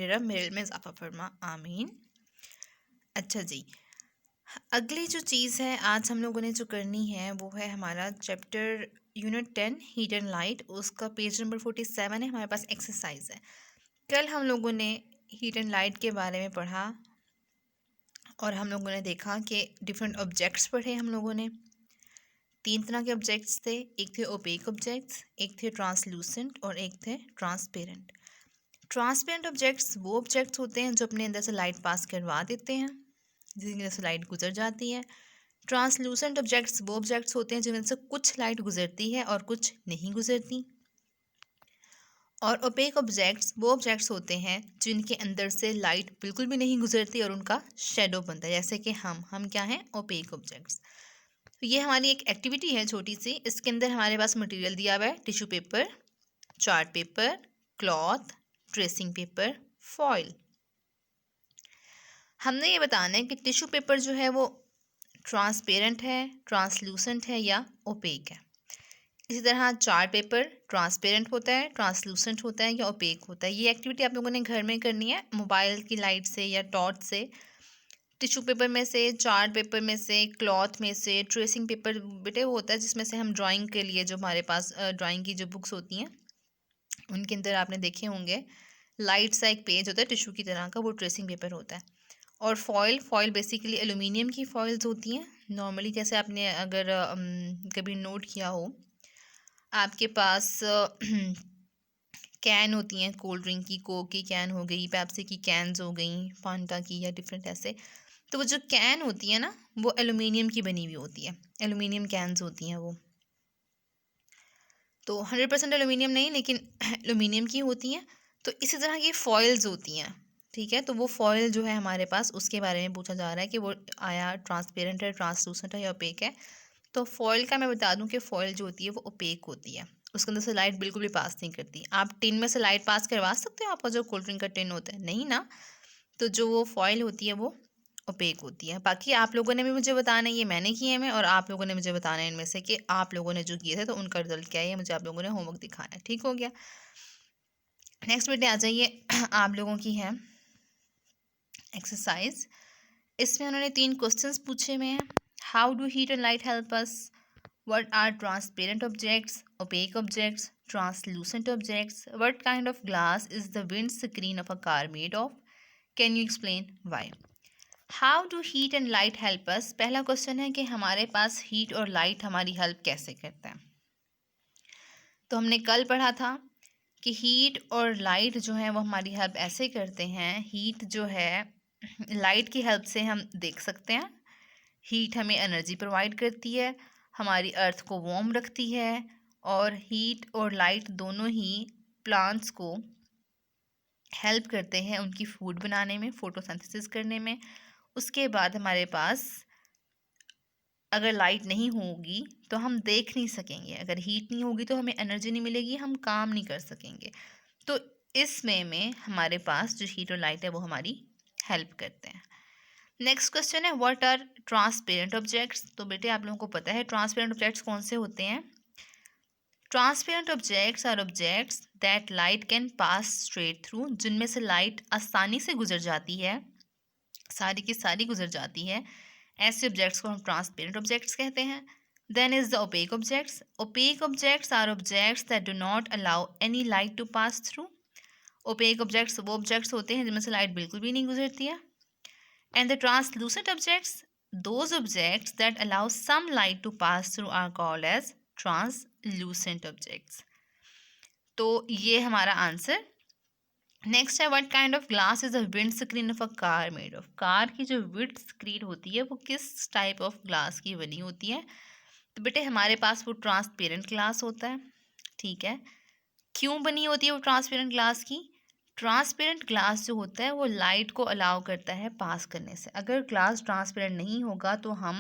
रब मेरे इल्म में इजाफा फरमा, आमीन। अच्छा जी, अगली जो चीज़ है आज हम लोगों ने जो करनी है वो है हमारा chapter unit 10 heat and light, उसका पेज नंबर 47 है। हमारे पास एक्सरसाइज है। कल हम लोगों ने हीट एंड लाइट के बारे में पढ़ा और हम लोगों ने देखा कि डिफरेंट ऑब्जेक्ट्स पढ़े। हम लोगों ने 3 तरह के ऑब्जेक्ट्स थे, एक थे ओपेक ऑब्जेक्ट्स, एक थे ट्रांसलूसेंट और एक थे ट्रांसपेरेंट। ट्रांसपेरेंट ऑब्जेक्ट्स वो ऑब्जेक्ट्स होते हैं जो अपने अंदर से लाइट पास करवा देते हैं, जिसकी वजह से लाइट गुजर जाती है। ट्रांसलूसेंट ऑब्जेक्ट्स वो ऑब्जेक्ट्स होते हैं जिनमें से कुछ लाइट गुजरती है और कुछ नहीं गुजरती। और ओपेक ऑब्जेक्ट्स वो ऑब्जेक्ट्स होते हैं जिनके अंदर से लाइट बिल्कुल भी नहीं गुजरती और उनका शेडो बनता है, जैसे कि हम क्या हैं, ओपेक ऑब्जेक्ट्स। तो ये हमारी एक एक्टिविटी है छोटी सी। इसके अंदर हमारे पास मटेरियल दिया हुआ है, tissue paper, chart paper, cloth, tracing paper, foil. हमने ये बताना है कि टिश्यू पेपर जो है वो ट्रांसपेरेंट है, ट्रांसलूसेंट है या ओपेक है। इसी तरह चार्ट पेपर ट्रांसपेरेंट होता है, ट्रांसलूसेंट होता है या ओपेक होता है। ये एक्टिविटी आप लोगों ने घर में करनी है मोबाइल की लाइट से या टॉर्च से। टिश्यू पेपर में से, चार्ट पेपर में से, क्लॉथ में से, ट्रेसिंग पेपर बेटे वो होता है जिसमें से हम ड्राइंग के लिए जो हमारे पास ड्राइंग की जो बुक्स होती हैं उनके अंदर आपने देखे होंगे लाइट सा एक पेज होता है टिश्यू की तरह का, वो ट्रेसिंग पेपर होता है। और फॉइल बेसिकली एलुमिनियम की फॉइल्स होती हैं नॉर्मली। जैसे आपने अगर कभी नोट किया हो, आपके पास कैन होती हैं कोल्ड ड्रिंक की, कोक की कैन हो गई, पेप्सी की कैन्स हो गई, फांटा की या डिफरेंट ऐसे। तो वो जो कैन होती है ना वो एलुमिनियम की बनी हुई होती है, एलुमिनियम कैन्स होती हैं वो। तो 100% एलुमिनियम नहीं लेकिन एलुमिनियम की होती हैं। तो इसी तरह की फॉइल्स होती हैं, ठीक है। तो वो फॉइल जो है हमारे पास उसके बारे में पूछा जा रहा है कि वो आया ट्रांसपेरेंट है, ट्रांसलूसेंट है या ओपेक है। तो फॉइल का मैं बता दूं कि फॉइल जो होती है वो ओपेक होती है, उसके अंदर से लाइट बिल्कुल भी पास नहीं करती। आप टिन में से लाइट पास करवा सकते हो, आपका जो कोल्ड ड्रिंक का टिन होता है, नहीं ना। तो जो वो फॉइल होती है वो ओपेक होती है। बाकी आप लोगों ने भी मुझे बताना है, ये मैंने किए हैं और आप लोगों ने मुझे बताना है इनमें से कि आप लोगों ने जो किए थे तो उनका रिजल्ट क्या है, मुझे आप लोगों ने होमवर्क दिखाना है। ठीक हो गया। नेक्स्ट बेटे आ जाइए, आप लोगों की है एक्सरसाइज। इसमें उन्होंने 3 क्वेश्चंस पूछे हुए हैं। How do heat and light help us? What are transparent objects, opaque objects, translucent objects? What kind of glass is the windscreen of a car made of? Can you explain why? How do heat and light help us? पहला question है कि हमारे पास heat और light हमारी help कैसे करते हैं। तो हमने कल पढ़ा था कि हीट और लाइट जो है वो हमारी हेल्प ऐसे करते हैं। हीट जो है लाइट की हेल्प से हम देख सकते हैं। हीट हमें एनर्जी प्रोवाइड करती है, हमारी अर्थ को वार्म रखती है। और हीट और लाइट दोनों ही प्लांट्स को हेल्प करते हैं उनकी फूड बनाने में, फोटोसिंथेसिस करने में। उसके बाद हमारे पास अगर लाइट नहीं होगी तो हम देख नहीं सकेंगे, अगर हीट नहीं होगी तो हमें एनर्जी नहीं मिलेगी, हम काम नहीं कर सकेंगे। तो इस वे में हमारे पास जो हीट और लाइट है वो हमारी हेल्प करते हैं। नेक्स्ट क्वेश्चन है व्हाट आर ट्रांसपेरेंट ऑब्जेक्ट्स? तो बेटे आप लोगों को पता है ट्रांसपेरेंट ऑब्जेक्ट्स कौन से होते हैं। Transparent objects are objects that light can pass straight through, जिनमें से लाइट आसानी से गुजर जाती है, सारी की सारी गुजर जाती है। ऐसे ऑब्जेक्ट्स को हम ट्रांसपेरेंट ऑब्जेक्ट्स कहते हैं। Then is the opaque objects. Opaque objects are objects that do not allow any light to pass through. Opaque objects वो ऑब्जेक्ट्स होते हैं जिनमें से लाइट बिल्कुल भी नहीं गुजरती है। And the translucent objects, those objects that allow some light to pass through are called as translucent objects. तो ये हमारा आंसर। नेक्स्ट है what kind of glass is the wind screen of a car made of? Car की जो wind screen होती है वो किस टाइप ऑफ ग्लास की बनी होती है? तो बेटे हमारे पास वो ट्रांसपेरेंट ग्लास होता है, ठीक है। क्यों बनी होती है वो ट्रांसपेरेंट ग्लास की? ट्रांसपेरेंट ग्लास जो होता है वो लाइट को अलाउ करता है पास करने से। अगर ग्लास ट्रांसपेरेंट नहीं होगा तो हम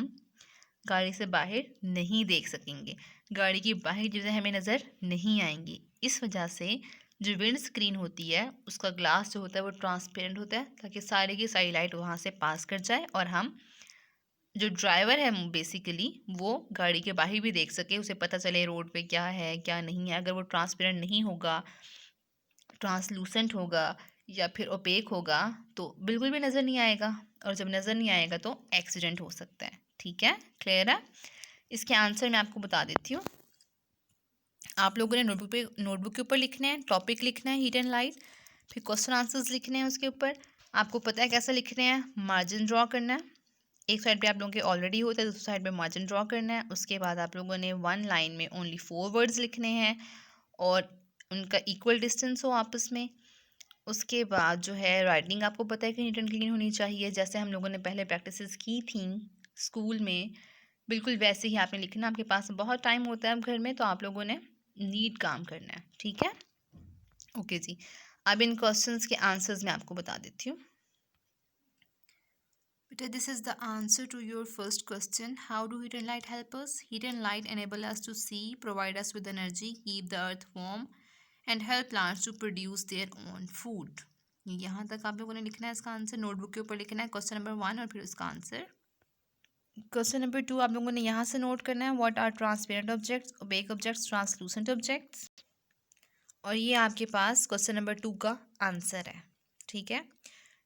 गाड़ी से बाहर नहीं देख सकेंगे, गाड़ी की बाहर चीज़ें हमें नज़र नहीं आएंगी। इस वजह से जो विंड स्क्रीन होती है उसका ग्लास जो होता है वो ट्रांसपेरेंट होता है, ताकि सारी की सारी लाइट वहाँ से पास कर जाए और हम जो ड्राइवर है बेसिकली वो गाड़ी के बाहर भी देख सके, उसे पता चले रोड पे क्या है क्या नहीं है। अगर वो ट्रांसपेरेंट नहीं होगा, ट्रांसलूसेंट होगा या फिर ओपेक होगा तो बिल्कुल भी नज़र नहीं आएगा, और जब नज़र नहीं आएगा तो एक्सीडेंट हो सकता है। ठीक है, क्लियर है? इसके आंसर मैं आपको बता देती हूँ। आप लोगों ने नोटबुक के ऊपर लिखना है, टॉपिक लिखना है हीट एंड लाइट, फिर क्वेश्चन आंसर्स लिखने हैं उसके ऊपर। आपको पता है कैसे लिखने हैं, मार्जिन ड्रॉ करना है। एक साइड पे आप लोगों के ऑलरेडी होता है, दूसरी साइड पे मार्जिन ड्रॉ करना है। उसके बाद आप लोगों ने वन लाइन में ओनली 4 वर्ड्स लिखने हैं और उनका इक्वल डिस्टेंस हो आपस में। उसके बाद जो है राइटिंग आपको पता है कि नीट एंड क्लीन होनी चाहिए, जैसे हम लोगों ने पहले प्रैक्टिसेस की थी स्कूल में, बिल्कुल वैसे ही आपने लिखना। आपके पास बहुत टाइम होता है अब घर में, तो आप लोगों ने नीट काम करना है। ठीक है, ओके जी। अब इन क्वेश्चंस के आंसर्स मैं आपको बता देती हूँ। बेटा, this is the answer to your first question, how do heat and light help us? Heat and light enable us to see, provide us with energy, keep the earth warm and help plants to produce their own food. यहाँ तक आप लोगों ने लिखना है इसका answer, notebook के ऊपर लिखना है क्वेश्चन नंबर 1 और फिर उसका आंसर। क्वेश्चन नंबर 2 आप लोगों ने यहाँ से नोट करना है, what are transparent objects, opaque objects, translucent objects. और ये आपके पास क्वेश्चन नंबर 2 का आंसर है। ठीक है,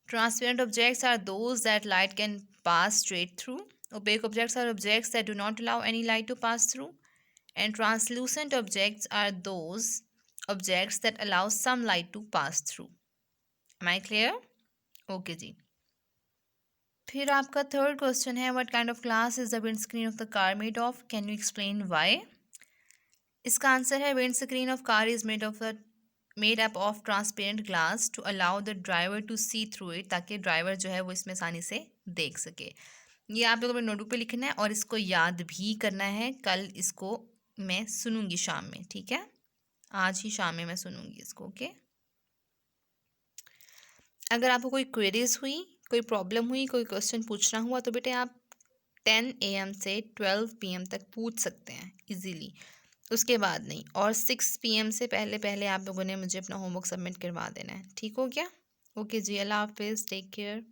transparent objects are those that light can pass straight through, opaque objects are objects that do not allow any light to pass through, and translucent objects are those objects that allow some light to pass through. Am I clear? Okay जी। फिर आपका third question है, what kind of glass is the windscreen of the car made of? Can you explain why? इसका answer है, windscreen of car is made up of transparent glass to allow the driver to see through it, ताकि driver जो है वो इसमें आसानी से देख सके। ये आप लोगों को नोटबुक पे लिखना है और इसको याद भी करना है। कल इसको मैं सुनूंगी शाम में, ठीक है? आज ही शाम में मैं सुनूंगी इसको, ओके? अगर आपको कोई क्वेरीज हुई, कोई प्रॉब्लम हुई, कोई क्वेश्चन पूछना हुआ तो बेटे आप 10 AM से 12 PM तक पूछ सकते हैं इजीली, उसके बाद नहीं। और 6 PM से पहले पहले आप लोगों ने मुझे अपना होमवर्क सबमिट करवा देना है। ठीक हो गया? ओके जी, अल्लाह हाफिज़, टेक केयर।